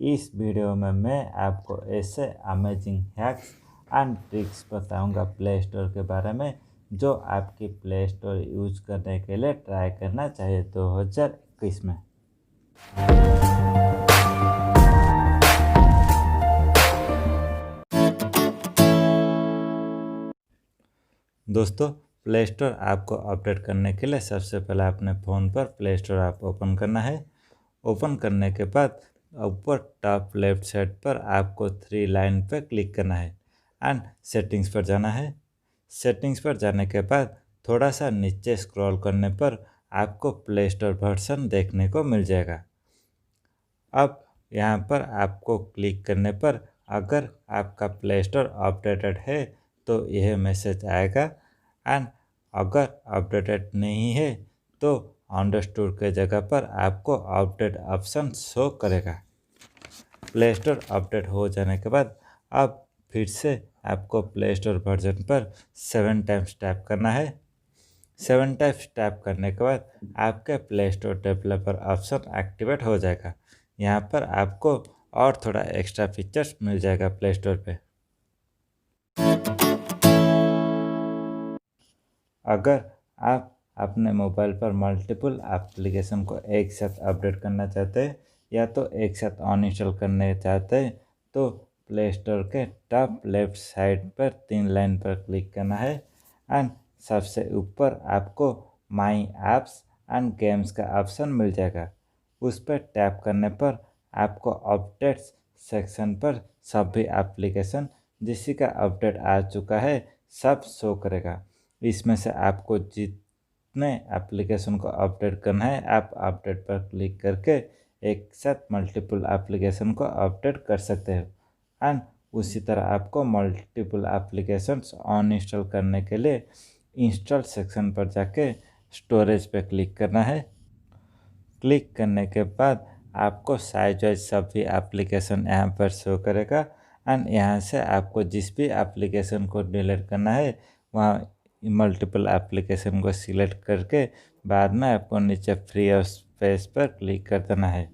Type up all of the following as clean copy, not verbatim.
इस वीडियो में मैं आपको ऐसे अमेजिंग हैक्स एंड ट्रिक्स बताऊंगा प्ले स्टोर के बारे में जो आपकी प्ले स्टोर यूज करने के लिए ट्राई करना चाहिए 2021 में। दोस्तों, प्ले स्टोर ऐप को अपडेट करने के लिए सबसे पहले अपने फ़ोन पर प्ले स्टोर ऐप ओपन करना है। ओपन करने के बाद ऊपर टॉप लेफ्ट साइड पर आपको 3 लाइन पर क्लिक करना है एंड सेटिंग्स पर जाना है। सेटिंग्स पर जाने के बाद थोड़ा सा नीचे स्क्रॉल करने पर आपको प्ले स्टोर वर्जन देखने को मिल जाएगा। अब यहाँ पर आपको क्लिक करने पर अगर आपका प्ले स्टोर अपडेटेड है तो यह मैसेज आएगा एंड अगर अपडेटेड नहीं है तो अंडरस्टूड के जगह पर आपको अपडेट ऑप्शन शो करेगा। प्ले स्टोर अपडेट हो जाने के बाद अब फिर से आपको प्ले स्टोर वर्जन पर 7 टाइम्स टैप करना है। 7 टाइम्स टैप करने के बाद आपके play store developer option activate हो जाएगा। यहाँ पर आपको और थोड़ा एक्स्ट्रा फीचर्स मिल जाएगा प्ले स्टोर पे। अगर आप अपने मोबाइल पर मल्टीपल एप्लीकेशन को एक साथ अपडेट करना चाहते हैं या तो एक साथ अनइंस्टॉल करने चाहते हैं तो प्ले स्टोर के टॉप लेफ्ट साइड पर 3 लाइन पर क्लिक करना है एंड सबसे ऊपर आपको माई ऐप्स एंड गेम्स का ऑप्शन मिल जाएगा। उस पर टैप करने पर आपको अपडेट्स सेक्शन पर सभी एप्लीकेशन जिसी का अपडेट आ चुका है सब शो करेगा। इसमें से आपको जितने एप्लीकेशन को अपडेट करना है आप अपडेट पर क्लिक करके एक साथ मल्टीपल एप्लीकेशन को अपडेट कर सकते हैं एंड उसी तरह आपको मल्टीपल एप्लीकेशंस अनइंस्टॉल करने के लिए इंस्टॉल सेक्शन पर जाके स्टोरेज पे क्लिक करना है। क्लिक करने के बाद आपको साइज वाइज सभी एप्लीकेशन यहाँ पर शो करेगा एंड यहाँ से आपको जिस भी एप्लीकेशन को डिलीट करना है वहाँ मल्टीपल एप्लीकेशन को सिलेक्ट करके बाद में आपको नीचे फ्री ऑफ स्पेस पर क्लिक कर देना है।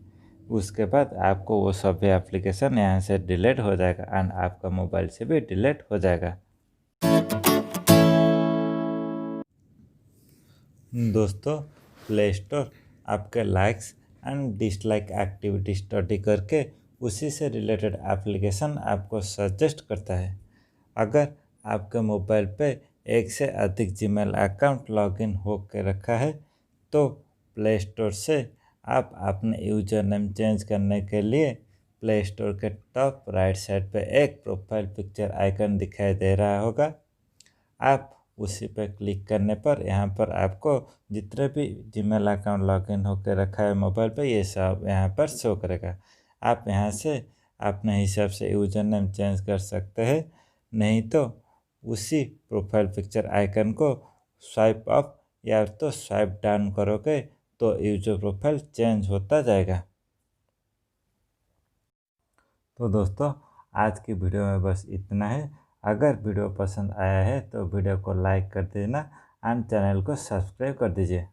उसके बाद आपको वो सभी एप्लीकेशन यहाँ से डिलीट हो जाएगा एंड आपका मोबाइल से भी डिलीट हो जाएगा। दोस्तों, प्ले स्टोर आपके likes and dislike activity study करके उसी से रिलेटेड एप्लीकेशन आपको सजेस्ट करता है। अगर आपके मोबाइल पे एक से अधिक जीमेल अकाउंट लॉगिन हो के रखा है तो प्ले स्टोर से आप अपने यूजर नेम चेंज करने के लिए प्ले स्टोर के टॉप राइट साइड पे एक प्रोफाइल पिक्चर आइकन दिखाई दे रहा होगा। आप उसी पर क्लिक करने पर यहाँ पर आपको जितने भी जीमेल अकाउंट लॉगिन होकर रखा है मोबाइल पे ये सब यहाँ पर शो करेगा। आप यहाँ से अपने हिसाब से यूजर नेम चेंज कर सकते हैं, नहीं तो उसी प्रोफाइल पिक्चर आइकन को स्वाइप अप या तो स्वाइप डाउन करोगे तो यूजर प्रोफाइल चेंज होता जाएगा। तो दोस्तों, आज की वीडियो में बस इतना है। अगर वीडियो पसंद आया है तो वीडियो को लाइक कर देना एंड चैनल को सब्सक्राइब कर दीजिए।